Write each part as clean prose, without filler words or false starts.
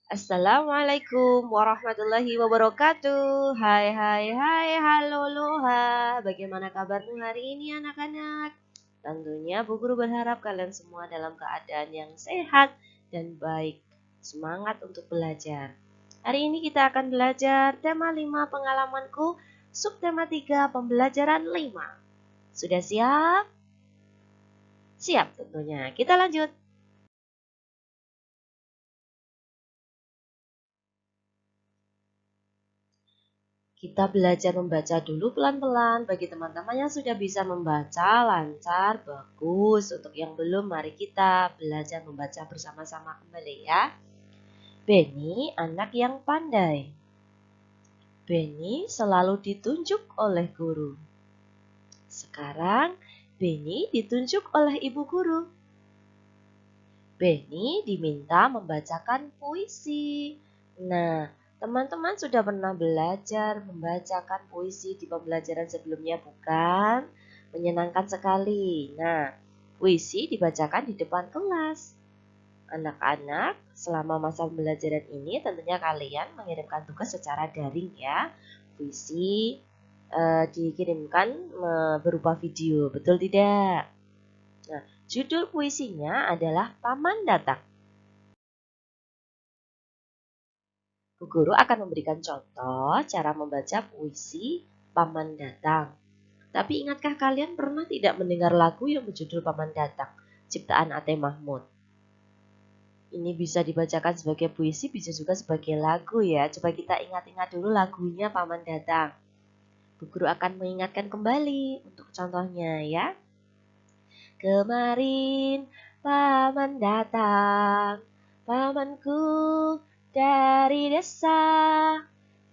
Assalamualaikum warahmatullahi wabarakatuh. Hai, halo loha. Bagaimana kabarmu hari ini anak-anak? Tentunya Bu Guru berharap kalian semua dalam keadaan yang sehat dan baik. Semangat untuk belajar. Hari ini kita akan belajar tema 5 pengalamanku, subtema 3 pembelajaran 5. Sudah siap? Siap tentunya. Kita lanjut. Kita belajar membaca dulu pelan-pelan bagi teman-teman yang sudah bisa membaca lancar, bagus. Untuk yang belum, mari kita belajar membaca bersama-sama kembali ya. Benny, anak yang pandai. Benny selalu ditunjuk oleh guru. Sekarang, Benny ditunjuk oleh ibu guru. Benny diminta membacakan puisi. Nah, teman-teman sudah pernah belajar membacakan puisi di pembelajaran sebelumnya, bukan? Menyenangkan sekali. Nah, puisi dibacakan di depan kelas. Anak-anak, selama masa pembelajaran ini tentunya kalian mengirimkan tugas secara daring ya. Puisi dikirimkan berupa video, betul tidak? Nah, judul puisinya adalah Paman Datang. Bu Guru akan memberikan contoh cara membaca puisi Paman Datang. Tapi ingatkah kalian pernah tidak mendengar lagu yang berjudul Paman Datang, ciptaan A.T. Mahmud? Ini bisa dibacakan sebagai puisi, bisa juga sebagai lagu ya. Coba kita ingat-ingat dulu lagunya Paman Datang. Bu Guru akan mengingatkan kembali untuk contohnya ya. Kemarin Paman datang, pamanku dari desa,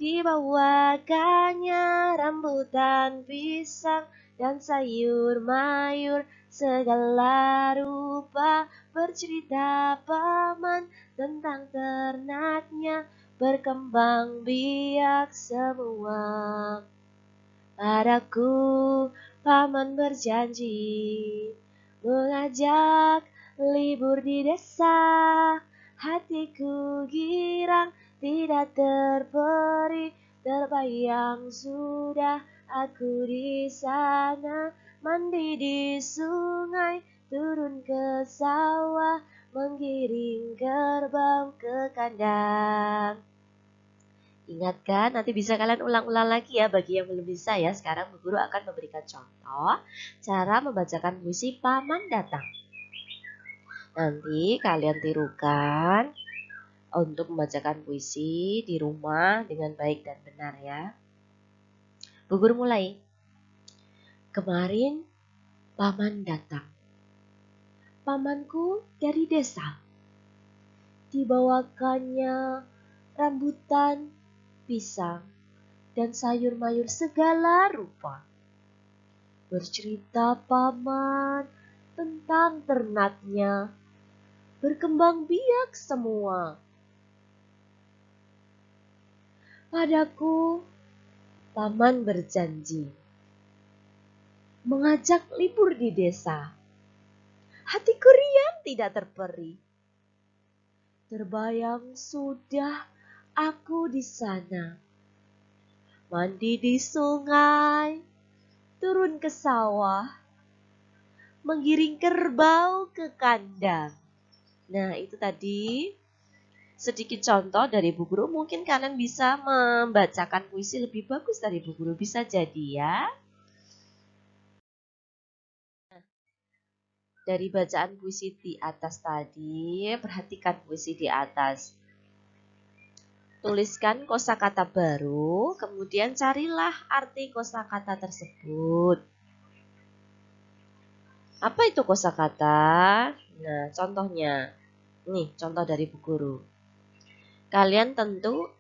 dibawakannya rambutan pisang dan sayur mayur segala rupa. Bercerita paman tentang ternaknya, berkembang biak semua. Padaku paman berjanji mengajak libur di desa. Hatiku girang tidak terperi, terbayang sudah aku di sana. Mandi di sungai, turun ke sawah, menggiring kerbau ke kandang. Ingat kan? Nanti bisa kalian ulang-ulang lagi ya bagi yang belum bisa ya. Sekarang Bu Guru akan memberikan contoh cara membacakan puisi Paman Datang. Nanti kalian tirukan untuk membacakan puisi di rumah dengan baik dan benar ya. Bu Guru mulai. Kemarin Paman datang. Pamanku dari desa. Dibawakannya rambutan, pisang, dan sayur mayur segala rupa. Bercerita paman tentang ternaknya, berkembang biak semua. Padaku, paman berjanji mengajak libur di desa. Hatiku riang tidak terperi. Terbayang sudah aku di sana. Mandi di sungai, turun ke sawah, menggiring kerbau ke kandang. Nah, itu tadi sedikit contoh dari Bu Guru. Mungkin kalian bisa membacakan puisi lebih bagus dari Bu Guru. Bisa jadi ya. Dari bacaan puisi di atas tadi, perhatikan puisi di atas. Tuliskan kosakata baru, kemudian carilah arti kosakata tersebut. Apa itu kosakata? Nah, contohnya. Nih, contoh dari Bu Guru. Kalian tentu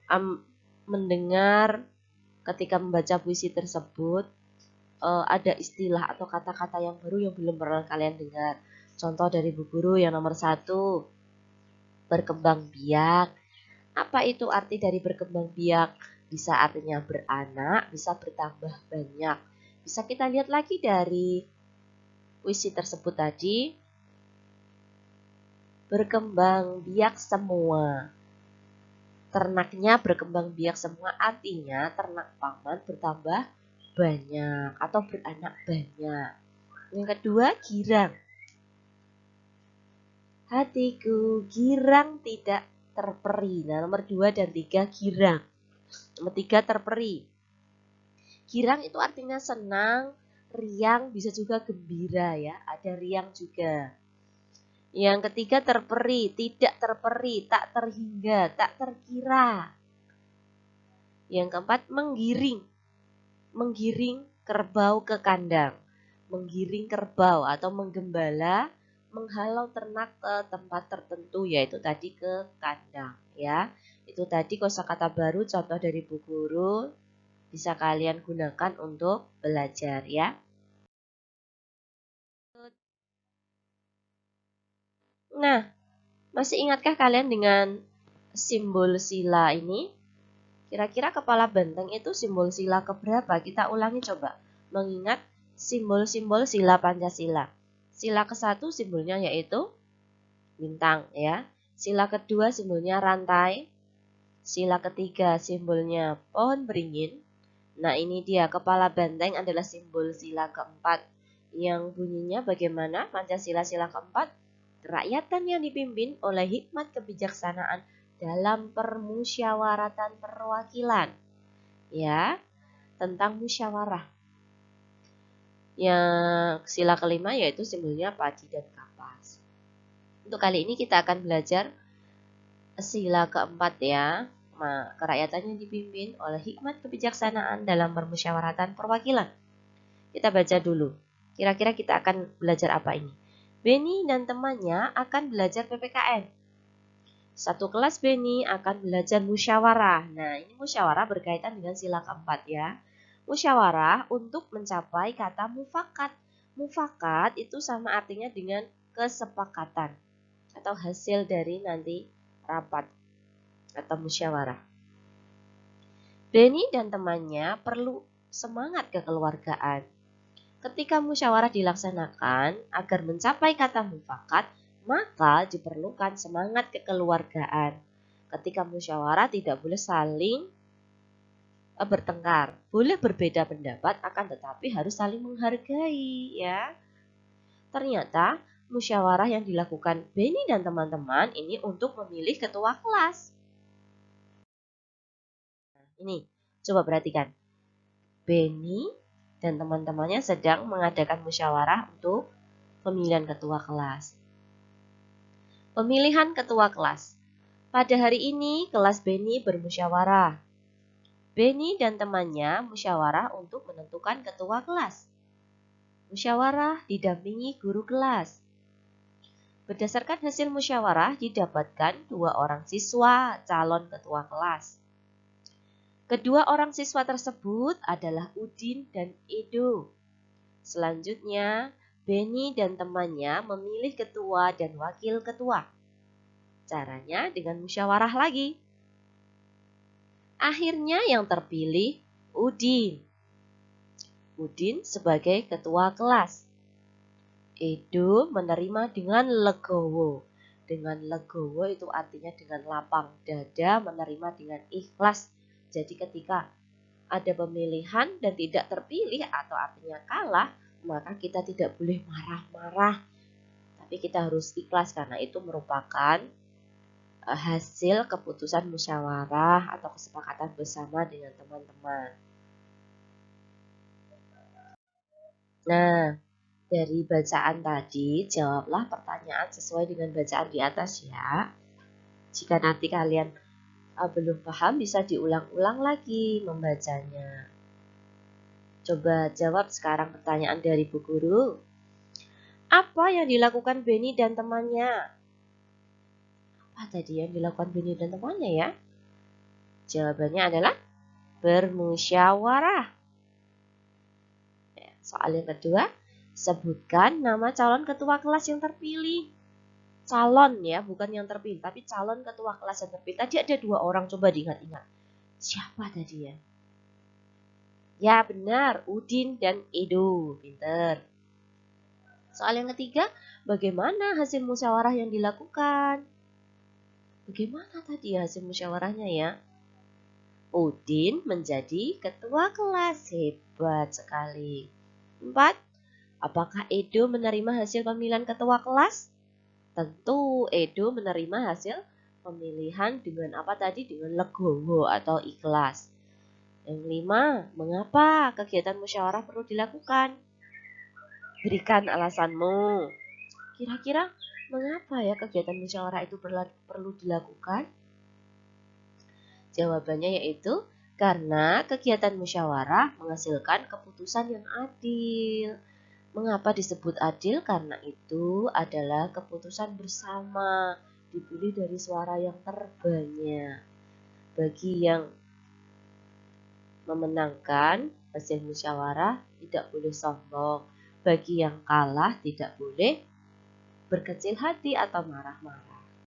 mendengar ketika membaca puisi tersebut ada istilah atau kata-kata yang baru yang belum pernah kalian dengar. Contoh dari Bu Guru yang nomor 1, berkembang biak. Apa itu arti dari berkembang biak? Bisa artinya beranak, bisa bertambah banyak. Bisa kita lihat lagi dari puisi tersebut tadi. Berkembang biak semua. Ternaknya berkembang biak semua, artinya ternak paman bertambah banyak atau beranak banyak. Yang kedua, girang. Hatiku girang tidak terperi. Nah, nomor 2 dan 3 girang. Nomor 3 terperi. Girang itu artinya senang, riang, bisa juga gembira ya. Ada riang juga. Yang ketiga terperi, tidak terperi, tak terhingga, tak terkira. Yang keempat menggiring. Menggiring kerbau ke kandang. Menggiring kerbau atau menggembala, menghalau ternak ke tempat tertentu, yaitu tadi ke kandang ya. Itu tadi kosakata baru contoh dari Bu Guru, bisa kalian gunakan untuk belajar ya. Nah, masih ingatkah kalian dengan simbol sila ini? Kira-kira kepala benteng itu simbol sila keberapa? Kita ulangi coba. Mengingat simbol-simbol sila Pancasila. Sila ke-1 simbolnya yaitu bintang ya. Sila kedua simbolnya rantai. Sila ketiga simbolnya pohon beringin. Nah, ini dia kepala benteng adalah simbol sila keempat. Yang bunyinya bagaimana? Pancasila sila keempat. Kerakyatan yang dipimpin oleh hikmat kebijaksanaan dalam permusyawaratan perwakilan. Ya, tentang musyawarah. Yang sila kelima yaitu simbolnya padi dan kapas. Untuk kali ini kita akan belajar sila keempat ya. Kerakyatan yang dipimpin oleh hikmat kebijaksanaan dalam permusyawaratan perwakilan. Kita baca dulu. Kira-kira kita akan belajar apa ini? Beni dan temannya akan belajar PPKN. Satu kelas Beni akan belajar musyawarah. Nah, ini musyawarah berkaitan dengan sila keempat ya. Musyawarah untuk mencapai kata mufakat. Mufakat itu sama artinya dengan kesepakatan atau hasil dari nanti rapat atau musyawarah. Beni dan temannya perlu semangat kekeluargaan. Ketika musyawarah dilaksanakan agar mencapai kata mufakat, maka diperlukan semangat kekeluargaan. Ketika musyawarah tidak boleh saling bertengkar, boleh berbeda pendapat, akan tetapi harus saling menghargai ya. Ternyata musyawarah yang dilakukan Beni dan teman-teman ini untuk memilih ketua kelas. Nah, ini coba perhatikan. Beni dan teman-temannya sedang mengadakan musyawarah untuk pemilihan ketua kelas. Pemilihan ketua kelas. Pada hari ini kelas Beni bermusyawarah. Beni dan temannya musyawarah untuk menentukan ketua kelas. Musyawarah didampingi guru kelas. Berdasarkan hasil musyawarah didapatkan 2 orang siswa calon ketua kelas. Kedua orang siswa tersebut adalah Udin dan Edo. Selanjutnya, Beni dan temannya memilih ketua dan wakil ketua. Caranya dengan musyawarah lagi. Akhirnya yang terpilih Udin. Udin sebagai ketua kelas. Edo menerima dengan legowo. Dengan legowo itu artinya dengan lapang dada, menerima dengan ikhlas. Jadi ketika ada pemilihan dan tidak terpilih atau artinya kalah, maka kita tidak boleh marah-marah. Tapi kita harus ikhlas karena itu merupakan hasil keputusan musyawarah atau kesepakatan bersama dengan teman-teman. Nah, dari bacaan tadi, jawablah pertanyaan sesuai dengan bacaan di atas ya. Jika nanti kalian belum paham, bisa diulang-ulang lagi membacanya. Coba jawab sekarang pertanyaan dari Bu Guru. Apa yang dilakukan Beni dan temannya? Apa tadi yang dilakukan Beni dan temannya ya? Jawabannya adalah bermusyawarah. Soal yang kedua, sebutkan nama calon ketua kelas yang terpilih. Calon ya, bukan yang terpilih, tapi calon ketua kelas yang terpilih. Tadi ada 2 orang, coba diingat-ingat. Siapa tadi ya? Ya benar, Udin dan Edo. Pinter. Soal yang ketiga, bagaimana hasil musyawarah yang dilakukan? Bagaimana tadi hasil musyawarahnya ya? Udin menjadi ketua kelas. Hebat sekali. 4. Apakah Edo menerima hasil pemilihan ketua kelas? Tentu Edo menerima hasil pemilihan dengan apa tadi? Dengan legowo atau ikhlas. Yang 5. Mengapa kegiatan musyawarah perlu dilakukan? Berikan alasanmu. Kira-kira mengapa ya kegiatan musyawarah itu perlu dilakukan? Jawabannya yaitu karena kegiatan musyawarah menghasilkan keputusan yang adil. Mengapa disebut adil? Karena itu adalah keputusan bersama, dipilih dari suara yang terbanyak. Bagi yang memenangkan hasil musyawarah tidak boleh sombong. Bagi yang kalah tidak boleh berkecil hati atau marah-marah.